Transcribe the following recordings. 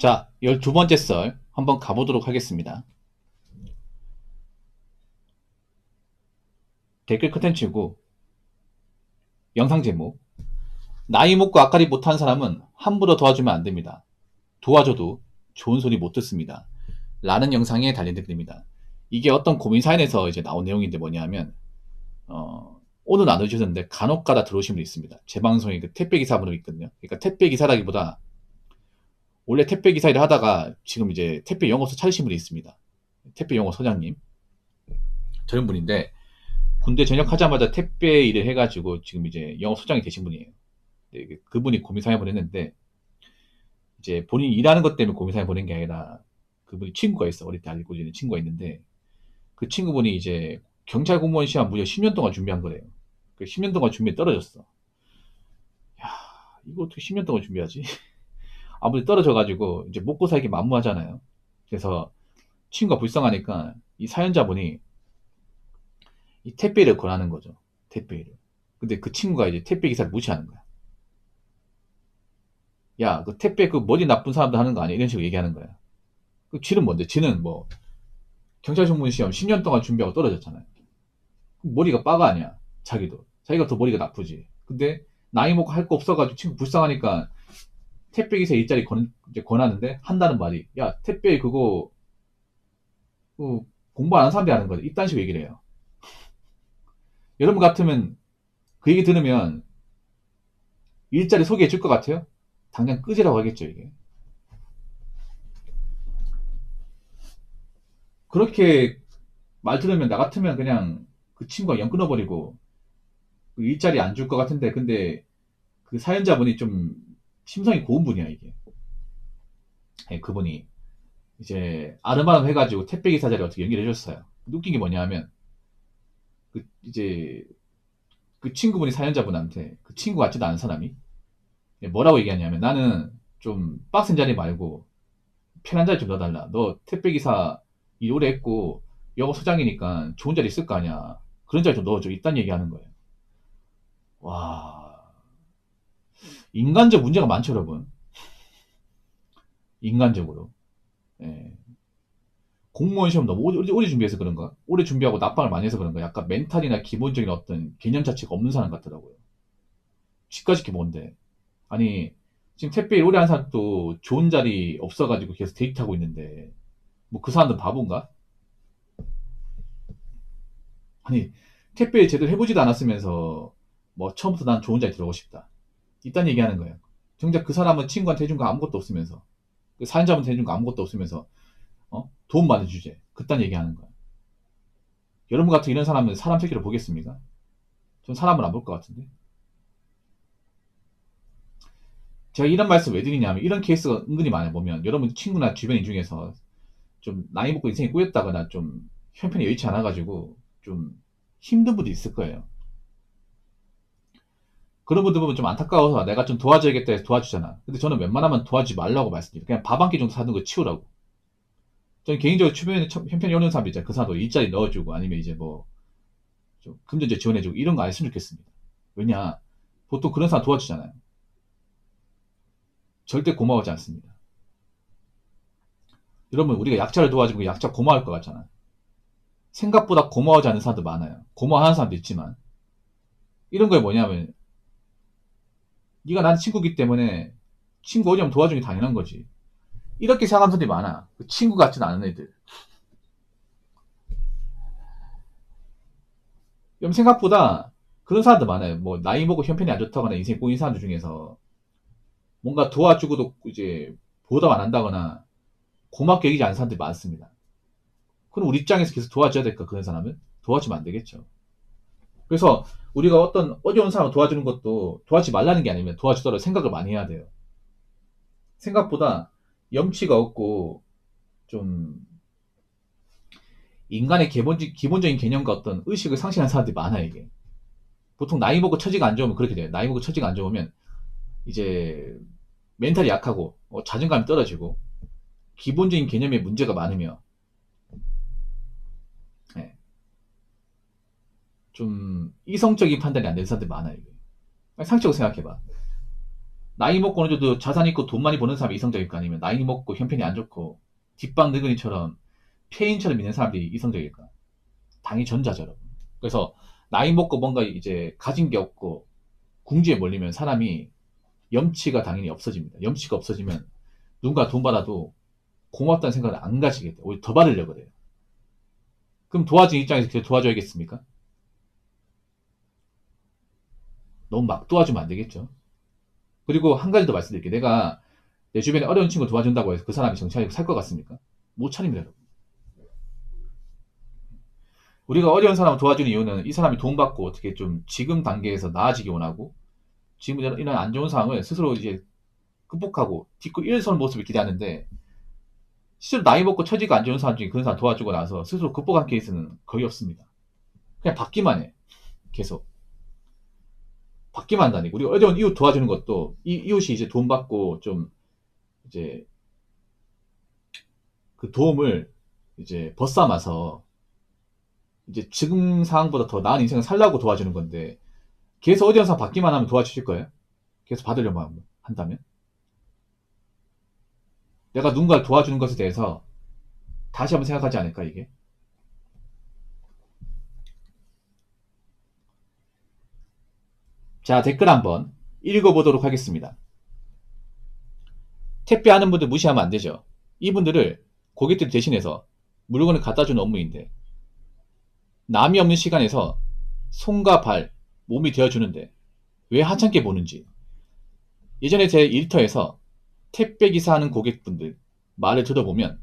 자, 12번째 썰 한번 가보도록 하겠습니다. 댓글 컨텐츠고 영상 제목, 나이 먹고 앞가림 못한 사람은 함부로 도와주면 안 됩니다. 도와줘도 좋은 소리 못 듣습니다. 라는 영상에 달린 댓글입니다. 이게 어떤 고민 사연에서 이제 나온 내용인데 뭐냐면 오늘 나눠주셨는데 간혹가다 들어오신 분이 있습니다. 제 방송에 그 택배 기사분이 있거든요. 그러니까 택배 기사라기보다 원래 택배 기사 일을 하다가 지금 이제 택배 영업소 차리신 분이 있습니다. 택배 영업 소장님 저런 분인데 군대 전역하자마자 택배 일을 해가지고 지금 이제 영업소장이 되신 분이에요. 네, 그분이 고민사연 보냈는데 이제 본인이 일하는 것 때문에 고민사연 보낸 게 아니라 그분이 친구가 있어. 어릴 때 알고 지낸 친구가 있는데 그 친구분이 이제 경찰 공무원 시험 무려 10년 동안 준비한 거래요. 그 10년 동안 준비에 떨어졌어. 야, 이거 어떻게 10년 동안 준비하지? 아무리 떨어져가지고 이제 먹고 살기 만무하잖아요. 그래서 친구가 불쌍하니까 이 사연자분이 이 택배를 권하는 거죠. 택배를. 근데 그 친구가 이제 택배 기사를 무시하는 거야. 야, 그 택배 그 머리 나쁜 사람들 하는 거 아니야? 이런 식으로 얘기하는 거야. 그 쥐는 뭔데? 쥐는 뭐 경찰 전문 시험 10년 동안 준비하고 떨어졌잖아요. 머리가 빠가 아니야. 자기도. 자기가 더 머리가 나쁘지. 근데 나이 먹고 할 거 없어가지고 친구 불쌍하니까 택배 기사 일자리 이제 권하는데 한다는 말이 야, 택배 그거 그 공부 안 하는 사람들이 하는 거지. 이딴 식으로 얘기를 해요. 여러분 같으면 그 얘기 들으면 일자리 소개해 줄 것 같아요? 당장 끄지라고 하겠죠, 이게. 그렇게 말 들으면 나 같으면 그냥 그 친구가 영 끊어버리고 그 일자리 안 줄 것 같은데 근데 그 사연자분이 좀 심성이 고운 분이야 이게. 예, 그분이 이제 아름아름 해가지고 택배 기사 자리 어떻게 연결해 줬어요. 웃긴 게 뭐냐면 그 이제 그 친구분이 사연자분한테 그 친구 같지도 않은 사람이 예, 뭐라고 얘기하냐면 나는 좀 빡센 자리 말고 편한 자리 좀 넣어달라. 너 택배 기사 일 오래 했고 영업 소장이니까 좋은 자리 있을 거 아니야. 그런 자리 좀 넣어줘. 이딴 얘기하는 거예요. 와, 인간적 문제가 많죠, 여러분. 인간적으로. 예. 공무원 시험 너무 오래 준비해서 그런가? 오래 준비하고 납방을 많이 해서 그런가? 약간 멘탈이나 기본적인 어떤 개념 자체가 없는 사람 같더라고요. 집까지 게 뭔데? 아니, 지금 택배 일 오래 한 사람도 좋은 자리 없어가지고 계속 데이트하고 있는데, 뭐 그 사람들 바본가? 아니, 택배 일 제대로 해보지도 않았으면서, 뭐 처음부터 난 좋은 자리 들어오고 싶다. 이딴 얘기하는 거예요. 정작 그 사람은 친구한테 해준 거 아무것도 없으면서, 그 사연자분한테 해준 거 아무것도 없으면서, 돈 많이 주제. 그딴 얘기하는 거야. 여러분 같은 이런 사람은 사람 새끼로 보겠습니까? 전 사람을 안 볼 것 같은데. 제가 이런 말씀 왜 드리냐면 이런 케이스가 은근히 많이 보면 여러분 친구나 주변인 중에서 좀 나이 먹고 인생이 꼬였다거나 좀 형편이 여의치 않아가지고 좀 힘든 분도 있을 거예요. 그런 분들 보면 좀 안타까워서 내가 좀 도와줘야겠다 해서 도와주잖아. 근데 저는 웬만하면 도와주지 말라고 말씀드려요. 그냥 밥 한 끼 정도 사는 거 치우라고. 저는 개인적으로 주변에 형편이 어려운 사람 있잖아요. 그 사람도 일자리 넣어주고 아니면 이제 뭐 좀 금전적 지원해주고 이런 거 안 했으면 좋겠습니다. 왜냐 보통 그런 사람 도와주잖아요. 절대 고마워하지 않습니다. 여러분 우리가 약자를 도와주고 약자 고마워할 것 같잖아요. 생각보다 고마워하지 않는 사람도 많아요. 고마워하는 사람도 있지만 이런 거에 뭐냐면 네가 난 친구기 때문에 친구 어디면 도와주는 게 당연한 거지. 이렇게 생각하는 사람들이 많아. 그 친구 같지는 않은 애들. 여러분 생각보다 그런 사람들 많아요. 뭐 나이 먹고 형편이 안 좋다거나 인생 꼬인 사람들 중에서 뭔가 도와주고도 이제 보답 안 한다거나 고맙게 여기지 않는 사람들이 많습니다. 그럼 우리 입장에서 계속 도와줘야 될까 그런 사람은? 도와주면 안 되겠죠. 그래서 우리가 어떤 어려운 사람을 도와주는 것도 도와주지 말라는 게 아니면 도와주더라도 생각을 많이 해야 돼요. 생각보다 염치가 없고 좀 인간의 기본적인 개념과 어떤 의식을 상실한 사람들이 많아요, 이게. 보통 나이 먹고 처지가 안 좋으면 그렇게 돼요. 나이 먹고 처지가 안 좋으면 이제 멘탈이 약하고 자존감이 떨어지고 기본적인 개념에 문제가 많으며 예, 좀 이성적인 판단이 안 되는 사람들이 많아요, 이게. 상식적으로 생각해봐. 나이 먹고 어느 정도 자산 있고 돈 많이 버는 사람이 이성적일 거 아니면 나이 먹고 형편이 안 좋고 뒷방 늙은이처럼 폐인처럼 있는 사람들이 이성적일까? 당연히 전자죠, 여러분. 그래서 나이 먹고 뭔가 이제 가진 게 없고 궁지에 몰리면 사람이 염치가 당연히 없어집니다. 염치가 없어지면 누군가 돈 받아도 고맙다는 생각을 안 가지게 돼요. 오히려 더 받으려고 그래요. 그럼 도와준 입장에서 그냥 도와줘야겠습니까? 너무 막 도와주면 안 되겠죠. 그리고 한 가지 더 말씀드릴게요. 내가 내 주변에 어려운 친구 도와준다고 해서 그 사람이 정신 차리고 살 것 같습니까? 못 차립니다, 여러분. 우리가 어려운 사람을 도와주는 이유는 이 사람이 돈 받고 어떻게 좀 지금 단계에서 나아지기 원하고 지금 이런 안 좋은 상황을 스스로 이제 극복하고 딛고 일어서는 모습을 기대하는데 실제로 나이 먹고 처지가 안 좋은 사람 중에 그런 사람 도와주고 나서 스스로 극복한 케이스는 거의 없습니다. 그냥 받기만 해. 계속. 받기만 한다니까. 우리 어려운 이웃 도와주는 것도 이 이웃이 이제 돈 받고 좀 이제 그 도움을 이제 벗삼아서 이제 지금 상황보다 더 나은 인생을 살라고 도와주는 건데 계속 어려운 사람 받기만 하면 도와주실 거예요? 계속 받으려고 한다면? 내가 누군가를 도와주는 것에 대해서 다시 한번 생각하지 않을까 이게? 자, 댓글 한번 읽어보도록 하겠습니다. 택배하는 분들 무시하면 안 되죠. 이분들을 고객들 대신해서 물건을 갖다 주는 업무인데 남이 없는 시간에서 손과 발, 몸이 되어주는데 왜 하찮게 보는지. 예전에 제 일터에서 택배기사 하는 고객분들 말을 들어보면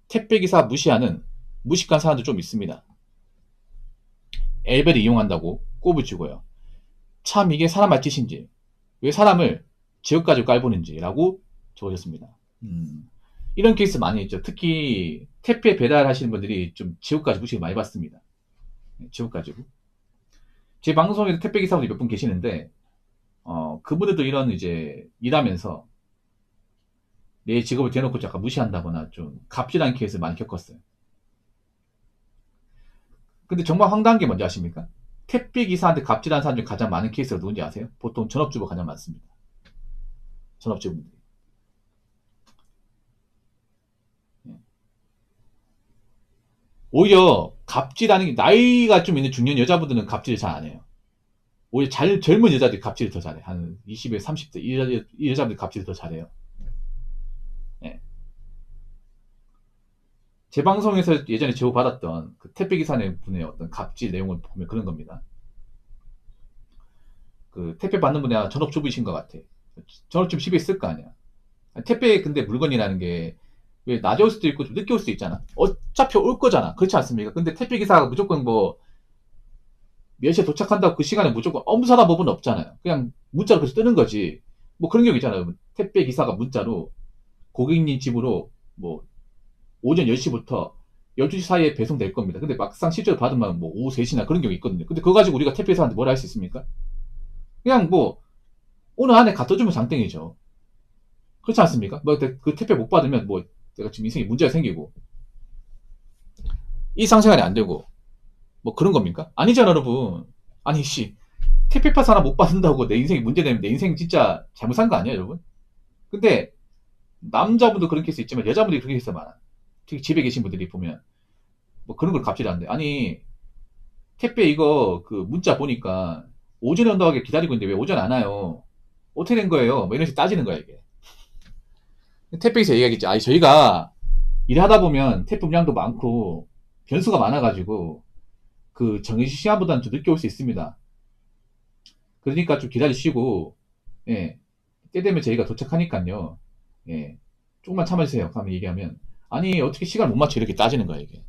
택배기사 무시하는 무식한 사람도 좀 있습니다. 엘베를 이용한다고 꼽을 주고요. 참 이게 사람 말 짓인지 왜 사람을 지옥까지 깔보는지 라고 적어줬습니다. 이런 케이스 많이 있죠. 특히 택배 배달 하시는 분들이 좀 지옥까지 무시를 많이 받습니다. 지옥까지. 제 방송에도 택배 기사분들이 몇 분 계시는데 그분들도 이런 이제 일하면서 내 직업을 대놓고 약간 무시한다거나 좀 갑질한 케이스를 많이 겪었어요. 근데 정말 황당한 게 뭔지 아십니까? 택배 기사한테 갑질한 사람 중 가장 많은 케이스가 누군지 아세요? 보통 전업주부가 가장 많습니다. 전업주부분들이. 오히려 갑질하는 게 나이가 좀 있는 중년 여자분들은 갑질을 잘 안 해요. 오히려 젊은 여자들이 갑질을 더 잘해. 한 20에 30대 이 여자분들이 갑질을 더 잘해요. 예. 제 방송에서 예전에 제보받았던 그 택배기사님 분의 어떤 갑질 내용을 보면 그런 겁니다. 그 택배 받는 분이 전업주부이신 것 같아. 전업주부 집에 있을 거 아니야. 택배 근데 물건이라는 게 왜 낮에 올 수도 있고 좀 늦게 올 수도 있잖아. 어차피 올 거잖아. 그렇지 않습니까? 근데 택배기사가 무조건 뭐 몇 시에 도착한다고 그 시간에 무조건 엄선한 법은 없잖아요. 그냥 문자로 그래서 뜨는 거지. 뭐 그런 경우 있잖아요. 택배기사가 문자로 고객님 집으로 뭐 오전 10시부터 12시 사이에 배송될 겁니다. 근데 막상 실제로 받으면 뭐 오후 3시나 그런 경우 있거든요. 근데 그거 가지고 우리가 택배기사한테 뭐라 할 수 있습니까? 그냥 뭐 오늘 안에 갖다 주면 장땡이죠. 그렇지 않습니까? 뭐 그 택배 못 받으면 뭐 내가 지금 인생에 문제가 생기고 일상생활이 안 되고 뭐 그런 겁니까? 아니잖아, 여러분. 아니 씨 택배 파스 하나 못 받는다고 내 인생이 문제되면 내 인생 진짜 잘못한 거 아니야, 여러분? 근데 남자분도 그런 케이스 있지만 여자분들이 그런 케이스가 많아. 특히 집에 계신 분들이 보면 뭐 그런 걸 갑질하는데 아니 택배 이거 그 문자 보니까 오전에 온다고 하게 기다리고 있는데 왜 오전 안 와요? 어떻게 된 거예요? 뭐 이런 식으로 따지는 거야 이게. 택배기사 얘기하겠지. 아니 저희가 일하다 보면 택배 물량도 많고 변수가 많아가지고 그 정해진 시간보다는 좀 늦게 올 수 있습니다. 그러니까 좀 기다리시고 예, 때 되면 저희가 도착하니까요. 예, 조금만 참아주세요. 하면 얘기하면 아니 어떻게 시간 못 맞춰 이렇게 따지는 거야 이게.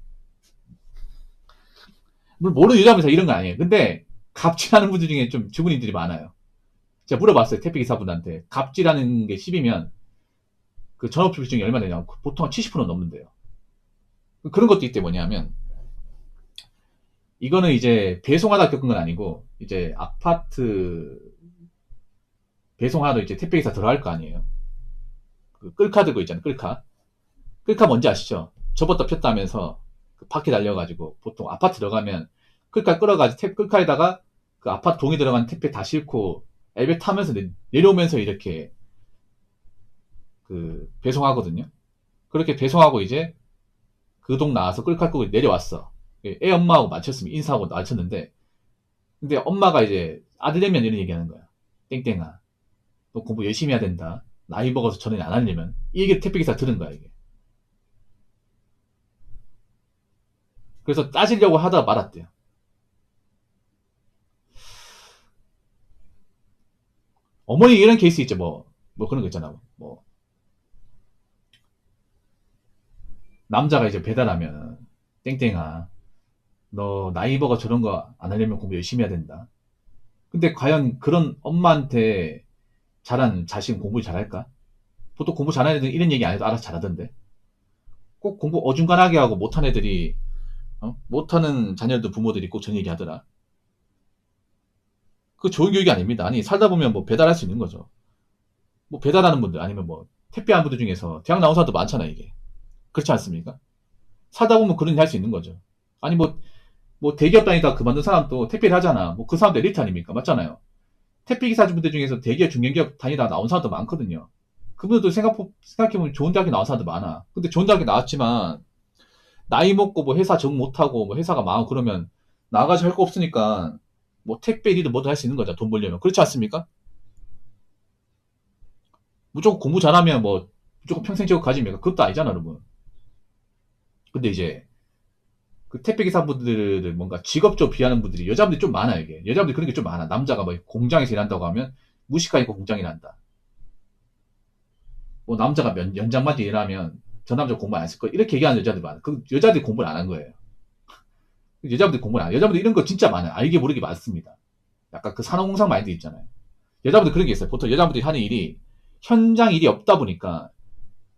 물론 모르는 여자분에서 이런 거 아니에요. 근데 갑질하는 분들 중에 좀 주부님들이 많아요. 제가 물어봤어요. 택배기사분한테 갑질하는 게 10이면 그 전업주부 비중이 얼마나 되냐고 보통 한 70% 넘는데요. 그런 것도 있대. 뭐냐면 이거는 이제 배송하다 겪은 건 아니고 이제 아파트 배송하도 이제 택배기사 들어갈 거 아니에요. 그 끌카 들고 있잖아요. 끌카. 끌카 뭔지 아시죠? 접었다 폈다 하면서 그 바퀴 달려가지고 보통 아파트 들어가면 끌카 끌어가지고 끌카에다가 그 아파트 동에 들어간 택배 다 싣고 엘베 타면서 내려오면서 이렇게 그 배송하거든요. 그렇게 배송하고 이제 그 동 나와서 끌칼 끄고 내려왔어. 애 엄마하고 맞췄으면 인사하고 맞췄는데, 근데 엄마가 이제 아들 되면 이런 얘기하는 거야. 땡땡아, 너 공부 열심히 해야 된다. 나이 먹어서 전화 안 하려면. 이 얘기를 택배기사 들은 거야, 이게. 그래서 따지려고 하다가 말았대요. 어머니 이런 케이스 있죠. 뭐 그런 거 있잖아. 뭐 남자가 이제 배달하면 땡땡아, 너 나이 먹어 저런 거 안 하려면 공부 열심히 해야 된다. 근데 과연 그런 엄마한테 자란 자식은 공부 잘할까? 보통 공부 잘하는 애들은 이런 얘기 안 해도 알아서 잘하던데. 꼭 공부 어중간하게 하고 못한 애들이, 못하는 자녀들 부모들이 꼭 저런 얘기 하더라. 그 좋은 교육이 아닙니다. 아니, 살다 보면 뭐 배달할 수 있는 거죠. 뭐 배달하는 분들, 아니면 뭐 택배하는 분들 중에서 대학 나온 사람도 많잖아, 이게. 그렇지 않습니까? 살다 보면 그런 일 할 수 있는 거죠. 아니, 뭐 대기업 다니다 그만둔 사람도 택배를 하잖아. 뭐 그 사람도 엘리트 아닙니까? 맞잖아요. 택배기사분들 중에서 대기업, 중견기업 다니다 나온 사람도 많거든요. 그분들도 생각해보면 좋은 대학에 나온 사람도 많아. 근데 좋은 대학에 나왔지만, 나이 먹고 뭐 회사 적 못하고 뭐 회사가 망하고 그러면 나가서 할 거 없으니까 뭐 택배 일이든 뭐든 할 수 있는 거죠. 돈 벌려면. 그렇지 않습니까? 무조건 공부 잘하면 뭐 무조건 평생 직업 가집니까? 그것도 아니잖아, 여러분. 근데 이제 그 택배 기사분들을 뭔가 직업적으로 비하는 분들이 여자분들이 좀 많아, 이게. 여자분들이 그런 게 좀 많아. 남자가 뭐 공장에서 일한다고 하면 무식하 있고 공장 일한다. 뭐 남자가 연장맞이 일하면 저 남자 공부 안 했을 거 이렇게 얘기하는 여자들 많아. 그 여자들이 공부를 안 한 거예요. 여자분들이 공부를 안 해. 여자분들 이런 거 진짜 많아요. 알게 모르게 많습니다. 약간 그 산업공상 마인드 있잖아요. 여자분들 그런 게 있어요. 보통 여자분들이 하는 일이 현장 일이 없다 보니까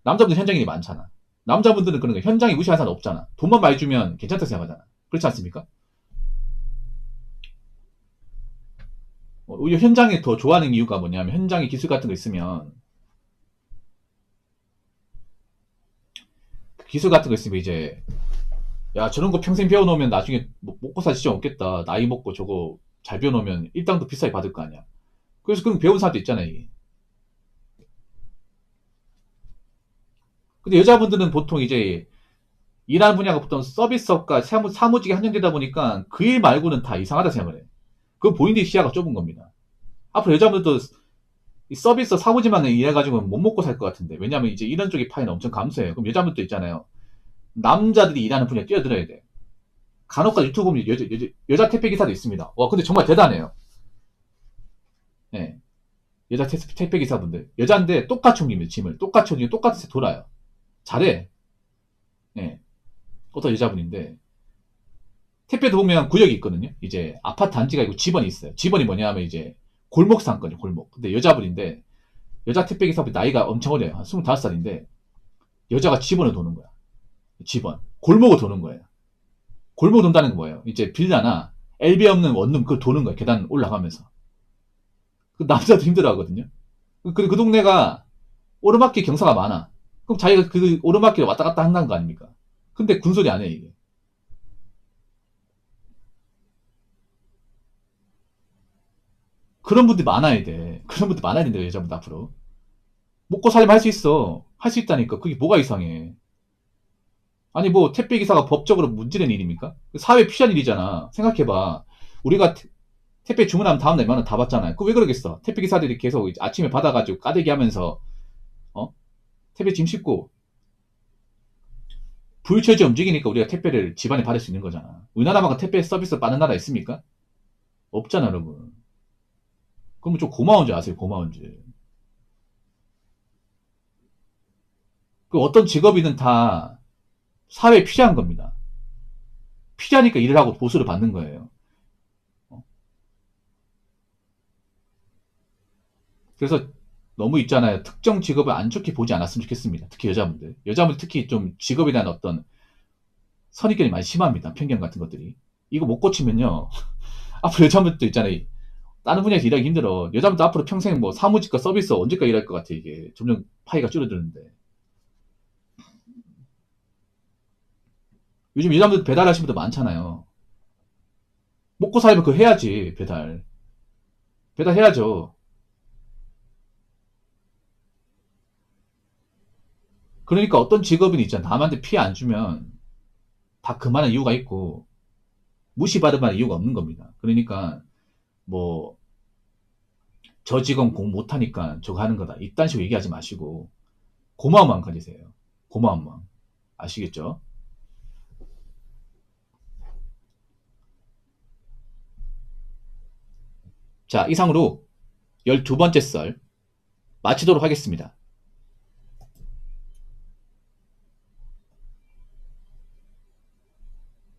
남자분들 현장 일이 많잖아. 남자분들은 그런 거 현장에 무시하는 사람 없잖아. 돈만 많이 주면 괜찮다 생각하잖아. 그렇지 않습니까? 오히려 현장에 더 좋아하는 이유가 뭐냐면 현장에 기술 같은 거 있으면 기술 같은 거 있으면 이제 야 저런 거 평생 배워놓으면 나중에 먹고 살 시간 없겠다. 나이 먹고 저거 잘 배워놓으면 일당도 비싸게 받을 거 아니야. 그래서 그런 배운 사람도 있잖아요. 이게. 근데 여자분들은 보통 이제 일하는 분야가 보통 서비스업과 사무직이 한정되다 보니까 그 일 말고는 다 이상하다 생각을 해. 그 본인들이 시야가 좁은 겁니다. 앞으로 여자분들도 이 서비스 사무직만 일해가지고 못 먹고 살 것 같은데. 왜냐면 이제 이런 쪽의 파이는 엄청 감소해요. 그럼 여자분들도 있잖아요. 남자들이 일하는 분야에 뛰어들어야 돼. 간혹가 유튜브 보면 여자 택배 기사도 있습니다. 와, 근데 정말 대단해요. 예. 여자 택배 기사분들. 여자인데 똑같이 옮깁니다, 짐을. 똑같이 옮기고 똑같이 돌아요. 잘해. 예. 어떤 여자분인데. 택배도 보면 구역이 있거든요. 이제 아파트 단지가 있고 집원이 있어요. 집원이 뭐냐 하면 이제 골목 상권이에요, 골목. 근데 여자분인데, 여자 택배 기사분 나이가 엄청 어려요. 한 25살인데, 여자가 집원을 도는 거야. 집원. 골목을 도는 거예요. 골목 돈다는 건 뭐예요? 이제 빌라나 엘베 없는 원룸 그걸 도는 거예요. 계단 올라가면서. 그 남자도 힘들어 하거든요. 그 동네가 오르막길 경사가 많아. 그럼 자기가 그 오르막길 왔다 갔다 한다는 거 아닙니까? 근데 군소리 안 해, 이게. 그런 분들이 많아야 돼. 그런 분들 많아야 된다, 여자분들 앞으로. 먹고 살림 할 수 있어. 할 수 있다니까. 그게 뭐가 이상해. 아니, 뭐, 택배기사가 법적으로 문제된 일입니까? 사회 피한 일이잖아. 생각해봐. 우리가 택배 주문하면 다음날 몇 원 다 받잖아요. 그 왜 그러겠어? 택배기사들이 계속 이제 아침에 받아가지고 까대기 하면서, 어? 택배 짐 싣고, 불철저 움직이니까 우리가 택배를 집안에 받을 수 있는 거잖아. 우리나라만큼 택배 서비스 빠른 나라 있습니까? 없잖아, 여러분. 그러면 좀 고마운 줄 아세요, 고마운 줄. 그 어떤 직업이든 다 사회에 필요한 겁니다. 필요하니까 일을 하고 보수를 받는 거예요. 어? 그래서 너무 있잖아요. 특정 직업을 안 좋게 보지 않았으면 좋겠습니다. 특히 여자분들. 여자분들 특히 좀 직업에 대한 어떤 선입견이 많이 심합니다. 편견 같은 것들이. 이거 못 고치면요. 앞으로 여자분들도 있잖아요. 다른 분야에서 일하기 힘들어. 여자분들 앞으로 평생 뭐 사무직과 서비스 언제까지 일할 것 같아, 이게. 점점 파이가 줄어드는데. 요즘 여자분들 배달하시는 분들 많잖아요. 먹고 살면 그거 해야지, 배달. 배달해야죠. 그러니까 어떤 직업인 있잖아. 남한테 피해 안 주면 다 그만한 이유가 있고, 무시받을 만한 이유가 없는 겁니다. 그러니까, 뭐, 저 직원 공부 못하니까 저거 하는 거다. 이딴 식으로 얘기하지 마시고, 고마운 마음 가지세요. 고마운 마음. 아시겠죠? 자, 이상으로 12번째 썰 마치도록 하겠습니다.